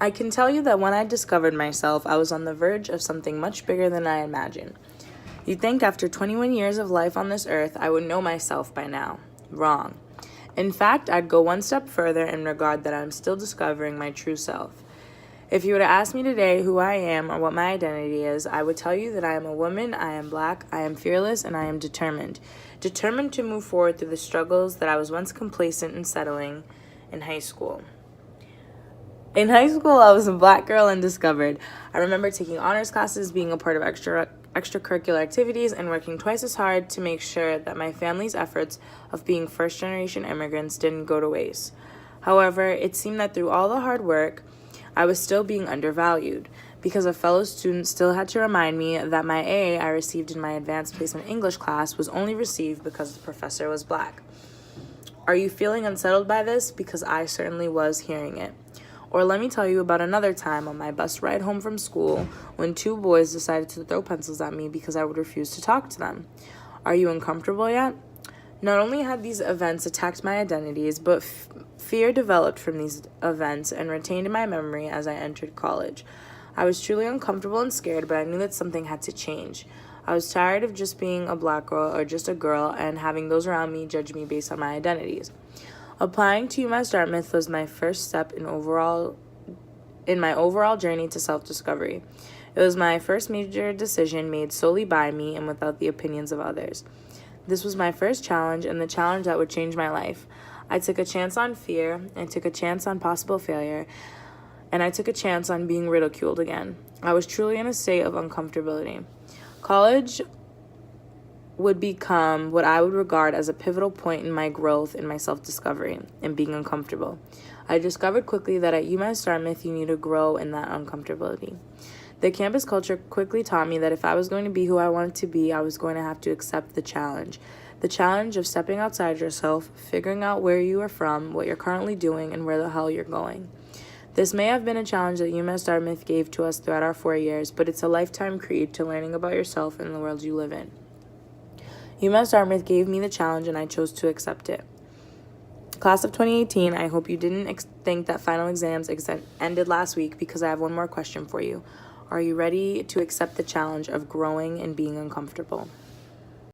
I can tell you that when I discovered myself, I was on the verge of something much bigger than I imagined. You'd think after 21 years of life on this earth, I would know myself by now. Wrong. In fact, I'd go one step further in regard that I'm still discovering my true self. If you were to ask me today who I am or what my identity is, I would tell you that I am a woman, I am black, I am fearless, and I am determined. Determined to move forward through the struggles that I was once complacent in settling in high school. In high school, I was a black girl and discovered. I remember taking honors classes, being a part of extracurricular activities, and working twice as hard to make sure that my family's efforts of being first-generation immigrants didn't go to waste. However, it seemed that through all the hard work, I was still being undervalued because a fellow student still had to remind me that my A I received in my advanced placement English class was only received because the professor was black. Are you feeling unsettled by this? Because I certainly was hearing it. Or let me tell you about another time on my bus ride home from school when two boys decided to throw pencils at me because I would refuse to talk to them. Are you uncomfortable yet? Not only had these events attacked my identities, but fear developed from these events and retained in my memory as I entered college. I was truly uncomfortable and scared, but I knew that something had to change. I was tired of just being a black girl or just a girl and having those around me judge me based on my identities. Applying to UMass Dartmouth was my first step in my overall journey to self-discovery. It was my first major decision made solely by me and without the opinions of others. This was my first challenge and the challenge that would change my life. I took a chance on fear, I took a chance on possible failure, and I took a chance on being ridiculed again. I was truly in a state of uncomfortability. College would become what I would regard as a pivotal point in my growth and my self-discovery and being uncomfortable. I discovered quickly that at UMass Dartmouth, you need to grow in that uncomfortability. The campus culture quickly taught me that if I was going to be who I wanted to be, I was going to have to accept the challenge. The challenge of stepping outside yourself, figuring out where you are from, what you're currently doing, and where the hell you're going. This may have been a challenge that UMass Dartmouth gave to us throughout our 4 years, but it's a lifetime creed to learning about yourself and the world you live in. UMass Dartmouth gave me the challenge and I chose to accept it. Class of 2018, I hope you didn't think that final exams ended last week because I have one more question for you. Are you ready to accept the challenge of growing and being uncomfortable?